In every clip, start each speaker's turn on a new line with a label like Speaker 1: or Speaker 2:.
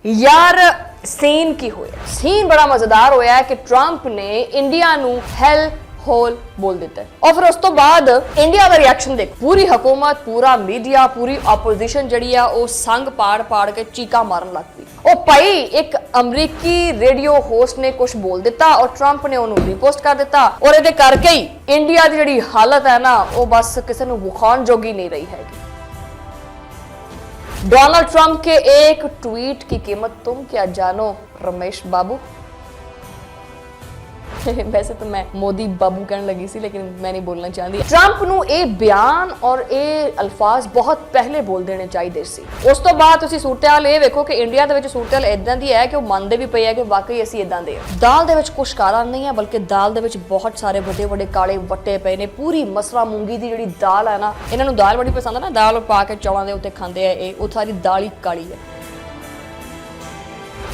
Speaker 1: यार सीन की होया सीन बड़ा मजेदार होया है कि ट्रंप ने इंडिया नू हेल होल बोल दिता है और फिर उस तो बाद इंडिया का रिएक्शन देख पूरी हुकूमत पूरा मीडिया पूरी ऑपोजिशन जड़ी है वो संग पाड़ पाड़ के चीका मारन लग पई। ओ भाई एक अमरीकी रेडियो होस्ट ने कुछ बोल दिता और ट्रंप ने उन्होंने रिपोस्ट कर दिता और ये करके ही इंडिया की जड़ी हालत है ना वो बस किसी को विखाण जोगी नहीं रही है। डोनाल्ड ट्रंप के एक ट्वीट की कीमत तुम क्या जानो रमेश बाबू। वैसे तो मैं मोदी बाबू कहने लगी सी लेकिन मैं नहीं बोलना चाहती। ट्रंप नू ये बयान और ये अल्फाज बहुत पहले बोल देने चाहिए सी। उस तो बाद तुसी सूरत-हाल ये देखो कि इंडिया दे विच सूरत-हाल इदां दी है कि वो मानते भी पे है कि वाकई असी इदां दे दाल दे विच कुछ काला नहीं है बल्कि दाल दे विच बहुत सारे बड़े बड़े काले वट्टे पे ने। पूरी मसरा मूंगी दी जिहड़ी दाल है ना इन्हां नू दाल बड़ी पसंद है ना दाल पा के चौलां दे उत्ते खांदे है ये सारी दाल ही काली है।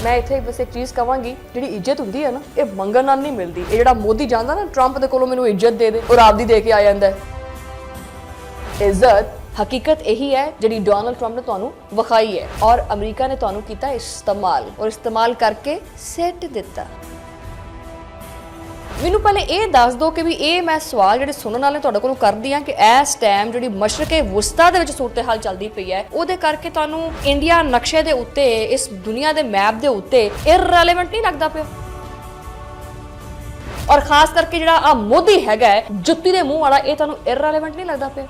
Speaker 1: मैं इत्थे बस एक चीज़ कहांगी जिहड़ी इज्जत हुंदी है ना ये मंगण नाल नहीं मिलदी। ये जिहड़ा मोदी जांदा ना ट्रंप दे कोलों मैनूं इज्जत दे दे और आपदी दे के आ जांदा है। इज्जत हकीकत यही है जिहड़ी डोनाल्ड ट्रंप ने तुहानूं विखाई है और अमरीका ने तुहानूं कीता इस्तेमाल और इस्तेमाल करके सिट दिता। मैनूं पहले ये दस दो कि भी ये मैं सवाल जिहड़े सुनने वाले तुहाडे कोलों करदी हां कि इस टाइम जिहड़ी मशरक़े वुस्ता दे विच सूरत हाल चलदी पई है उहदे करके तुहानूं इंडिया नक्शे दे उत्ते इस दुनिया दे मैप दे उत्ते इररेलेवेंट नहीं लगदा पिया और खास करके जिहड़ा आ मोदी हैगा जुत्ती दे मूंह वाला ये तुहानूं इररेलेवेंट नहीं लगदा पिया।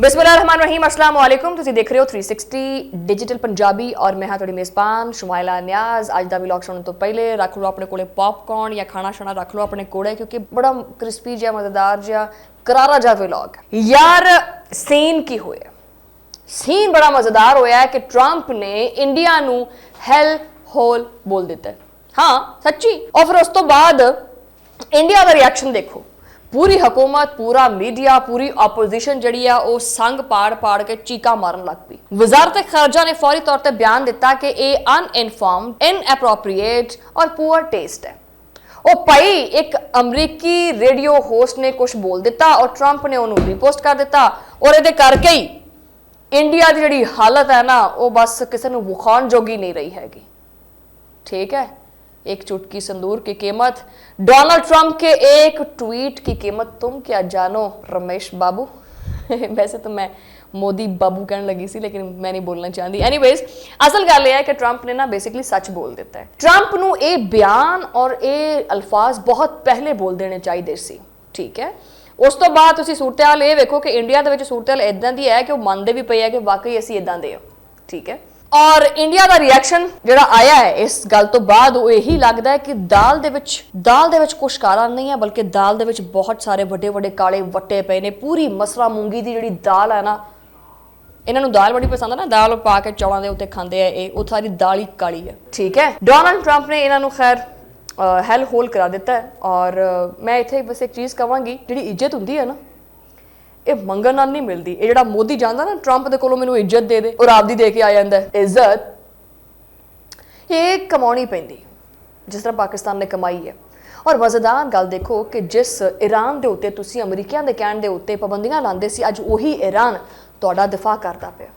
Speaker 1: बिस्मिल्लाहिर्रहमानिर्रहीम अस्सलाम वालेकुम तुसीं देख रहे हो 360 डिजिटल पंजाबी और मैं हाँ तुहाडी मेज़बान शुमाइला नियाज़। अज दा व्लॉग सुनने तो पहले रख लो अपने कोले पॉपकॉर्न या खाना शाना रख लो अपने कोले क्योंकि बड़ा क्रिस्पी जिहा मज़ेदार जिहा करारा जिहा व्लॉग। यार सीन की होया सीन बड़ा मज़ेदार होया है कि ट्रंप ने इंडिया नू हेल होल बोल दिता है। हाँ सच्ची। और फिर उस तो बाद इंडिया का रिएक्शन देखो पूरी हुकूमत पूरा मीडिया पूरी ऑपोजिशन जड़ी है वो संग पाड़ पाड़ के चीका मारन लग पई। वजारत खारजा ने फौरी तौर पर बयान दिता कि ये अनइनफॉर्म्ड इनएप्रोप्रिएट और पुअर टेस्ट है। ओ भाई एक अमरीकी रेडियो होस्ट ने कुछ बोल दिता और ट्रंप ने उन्होंने रिपोस्ट कर दिता और ये करके ही इंडिया की जड़ी हालत है ना वो बस किसी को विखाण जोगी नहीं रही हैगी। ठीक है एक चुटकी संदूर की कीमत डोनाल्ड ट्रंप के एक ट्वीट की कीमत तुम क्या जानो रमेश बाबू। वैसे तो मैं मोदी बाबू कहने लगी सी लेकिन मैं नहीं बोलना चाहती। एनीवेज असल गल है कि ट्रंप ने ना बेसिकली सच बोल दिता है। ट्रंप नू ये बयान और ये अल्फाज बहुत पहले बोल देने चाहिए सी। ठीक है उस तो बाद तुसी सूरत-हाल ये देखो कि इंडिया दे विच सूरत-हाल इदां दी है कि वो मानते भी पे है कि वाकई असी इदां दे। ठीक है और इंडिया का रिएक्शन जिहड़ा आया है इस गल तो बाद वो यही लगता है कि दाल दे विच कुछ काला नहीं है बल्कि दाल दे विच बहुत सारे बड़े बड़े काले वट्टे पे ने। पूरी मसरा मूंगी दी जिहड़ी दाल है ना इन्हां नूं दाल बड़ी पसंद है ना दाल पा के चौलां दे उत्ते खांदे है ये सारी दाल ही काली है। ठीक है डोनाल्ड ट्रंप ने इन्हां नूं खैर हेल होल करा दिता है और मैं इत्थे बस एक चीज़ कहांगी जिहड़ी इज्जत हुंदी है ना ये मंगण नाल नहीं मिलदी। ये जिहड़ा मोदी जांदा ना ट्रंप दे कोलों मैनूं इज्जत दे दे और आपदी दे के आ जांदा है। इज्जत ये कमाउणी पैंदी जिस तरह पाकिस्तान ने कमाई है। और मज़ेदार गल देखो कि जिस ईरान दे उत्ते तुसीं अमरीकियां दे कहण दे उत्ते पाबंदियां लांदे सी अज उही ईरान तुहाडा दिफा करदा पिया।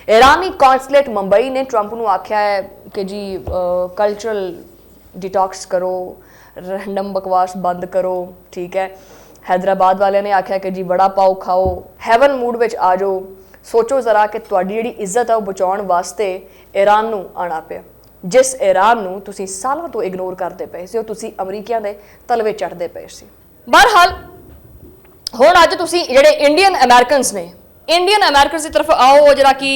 Speaker 1: ईरानी कॉन्सुलेट मुंबई ने ट्रंप नूं आख्या है कि जी कल्चरल डिटॉक्स करो रैंडम बकवास बंद करो। ठीक है हैदराबाद वाले ने आख्या कि जी वड़ा पाओ खाओ हैवन मूड विच आ जाओ सोचो जरा कि तुहाडी जिहड़ी इज्जत है वो बचाउण वास्ते ईरान नूं आना पिया जिस ईरान नूं तुसीं सालां तो इग्नोर करदे पए सी तुसीं अमरीकियां दे तलवे चढ़दे पए सी। बहरहाल हुण अज तुसीं जिहड़े इंडियन अमेरिकनस की तरफ आओ जरा कि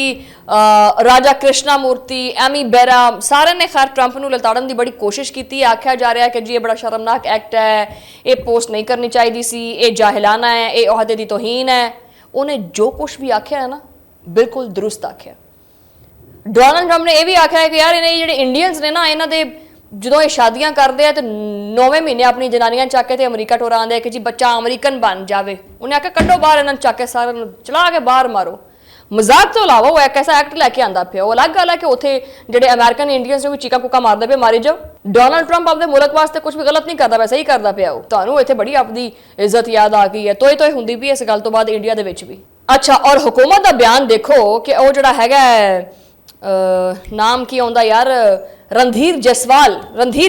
Speaker 1: राजा कृष्णा मूर्ति एमी बेरा सारे ने खैर ट्रंप नूं लताड़न की बड़ी कोशिश की। आख्या जा रहा है कि जी ये बड़ा शर्मनाक एक्ट है ये पोस्ट नहीं करनी चाहिए सी ये जाहिलाना है ये ओहदे की तोहीन है। उन्हें जो कुछ भी आख्या है ना बिल्कुल दुरुस्त आख्या। डोनाल्ड ट्रंप ने यह भी आख्या है कि यार इन्हें जिहड़े इंडियंस ने ना इन्हां दे ਜਦੋਂ ਇਹ शादियां करते हैं तो 9वें महीने अपनी जनानियां चक के अमरीका टुरा आंदे कि जी बच्चा अमरीकन बन जाए। उन्हें आख्या कड्डो बाहर इन्हां चक के सारे चला के बाहर मारो। मजाक तो इलावा वो एक ऐसा एक्ट लैके आंदा पिया। वो अलग गल है कि उत्थे जिहड़े अमेरिकन इंडियंस ने कोई चीका कुका मारदे पे मारी जाओ। डोनाल्ड ट्रंप अपने मुल्क वास्ते कुछ भी गलत नहीं करता वैसे ही करता पिया। तुहानूं इत्थे बड़ी अपनी इज्जत याद आ गई है तोए हुंदी भी इस गल तो बाद इंडिया दे विच भी। अच्छा और हुकूमत का बयान देखो कि वो जिहड़ा हैगा नाम की आउंदा यार, रणधीर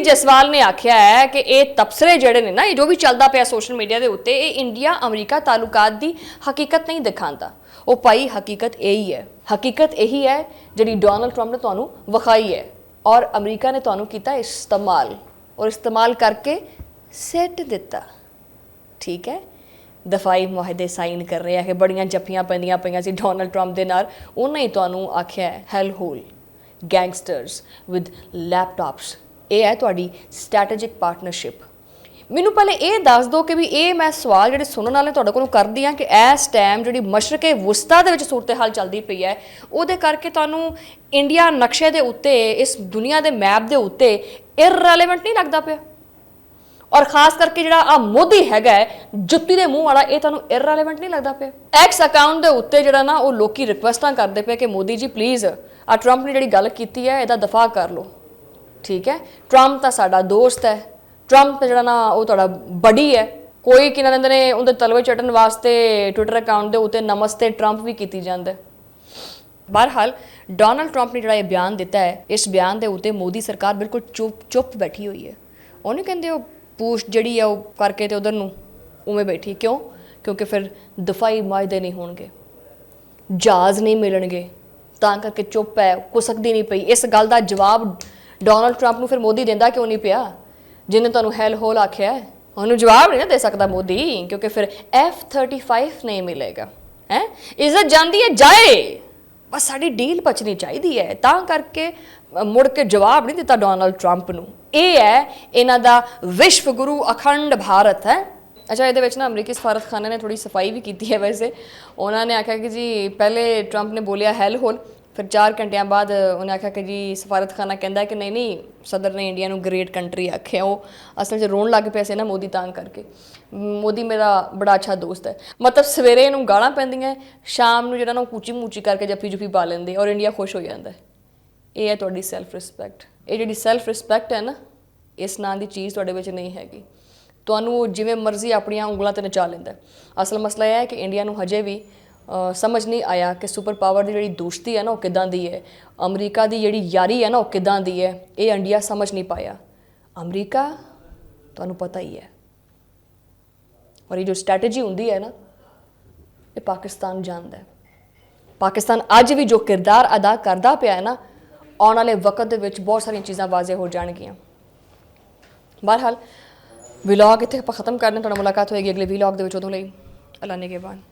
Speaker 1: जसवाल ने आख्या है कि ये तबसरे ਜਿਹੜੇ ਨੇ ਨਾ ਇਹ जो भी चलता ਪਿਆ सोशल मीडिया ਦੇ ਉੱਤੇ ਇਹ इंडिया अमरीका तालुकात ਦੀ हकीकत नहीं दिखाता। ਉਹ ਭਾਈ हकीकत यही है, हकीकत यही है ਜਿਹੜੀ डोनाल्ड ट्रंप ने ਤੁਹਾਨੂੰ ਵਿਖਾਈ है और अमरीका ने ਤੁਹਾਨੂੰ ਕੀਤਾ इस्तेमाल और इस्तेमाल करके सैट दिता। ठीक है, दफाई मुआहदे साइन कर रहे हैं, बड़ियां जप्फियां पैंदियां पईयां सी डोनाल्ड ट्रंप दे नाल, उन्हें ही तुहानू आख्या है hell hole gangsters with laptops. ये है तुहाडी स्ट्रैटेजिक पार्टनरशिप। मैनू पहले ये दस दो कि भी ये मैं सवाल जिहड़े सुनने वाले तुहाडे कोलों करदी हां कि इस टाइम जिहड़ी मशरके वुस्ता दे विच सूरत हाल चलदी पई है उहदे करके तुहानू इंडिया नक्शे दे उत्ते इस दुनिया दे मैप दे उत्ते इररेलेवेंट नहीं लगदा पिया और खास करके जिहड़ा आ मोदी हैगा जुत्ती दे मूँह वाला ये तुहानू इररेलेवेंट नहीं लगदा पिया। एक्स अकाउंट दे उत्ते जिहड़ा ना वो लोकी रिक्वेस्टां करदे पे कि Modi ji please uh Trump ने जिहड़ी गल कीती है इहदा दफा कर लो। ठीक है, ट्रंप तां साडा दोस्त है, ट्रंप जिहड़ा ना वो तुहाडा बडी है, कोई कि कहंदे ने उहदे तलवे चटन वास्ते ट्विटर अकाउंट दे उत्ते नमस्ते ट्रंप भी कीती जांदा है। बहरहाल डोनाल्ड ट्रंप ने जिहड़ा ये बयान दिता है इस बयान दे उत्ते मोदी सरकार बिल्कुल चुप बैठी हुई है। उहने कहंदे वो पूछ जिहड़ी है वो करके ते उधर नूं उवें बैठी, क्यों? क्योंकि फिर दफाई मुआहदे नहीं होणगे, जहाज़ नहीं मिलणगे, तां करके चुप है, कुसकदी नहीं पई। इस गल दा जवाब डोनाल्ड ट्रंप नूं फिर मोदी दिंदा क्यों नहीं पिया जिन्हें तुहानूं हैल होल आख्या है? उन्होंने जवाब नहीं ना दे सकता मोदी, क्योंकि फिर F-35 नहीं मिलेगा है। इज्जत जाती है जाए, बस साड़ी डील बचनी चाहिए है, तां करके मुड़ के जवाब नहीं दिता डोनाल्ड ट्रंप नूं। ये है इन्हां दा विश्व गुरु अखंड भारत है। अच्छा, ये ना अमरीकी सफारत खाने ने थोड़ी सफाई भी की है। वैसे उन्होंने आख्या कि जी पहले ट्रंप ने बोलिया हैल होल, फिर 4 घंटियां बाद उन्हें आख्या कि जी सफारत खाना कहता है कि नहीं सदर ने इंडिया नूं ग्रेट कंट्री आख्या। वो असल च रोन लग पे से ना मोदी, तां करके मोदी मेरा बड़ा अच्छा दोस्त है। मतलब सवेरे इनू गालां पैंदियां, शाम नूं जिहड़ा ना कूची मूची करके जफ्फी जुफी पा लेंदे और इंडिया खुश हो जाता है। ये है तुहाडी सैल्फ रिस्पैक्ट। ये जिहड़ी सैल्फ रिस्पैक्ट है ना, इस नां दी चीज़ तुहाडे विच नहीं हैगी। तुहानूं जिवें मर्जी अपनियां उंगलां ते नचा लैंदा। असल मसला यह है कि इंडिया नूं हजे भी समझ नहीं आया कि सुपर पावर की जिहड़ी दोस्ती है ना वो किदां दी है, अमरीका की जिहड़ी यारी है ना वो किदां दी है, ये इंडिया समझ नहीं पाया। अमरीका तुहानूं पता ही है, और ये जो स्ट्रैटेजी हुंदी है ना ये पाकिस्तान जानदा है। पाकिस्तान अज भी जो किरदार अदा करदा पिया है ना, आने वाले वक्त दे विच बहुत सारियां चीज़ां वाजे हो जाणगियां। बहरहाल व्लॉग इत्थे आपां खत्म करने, तुहाडे मुलाकात होएगी अगले व्लॉग दे विच। उदों लई अल्लाह निगहबान।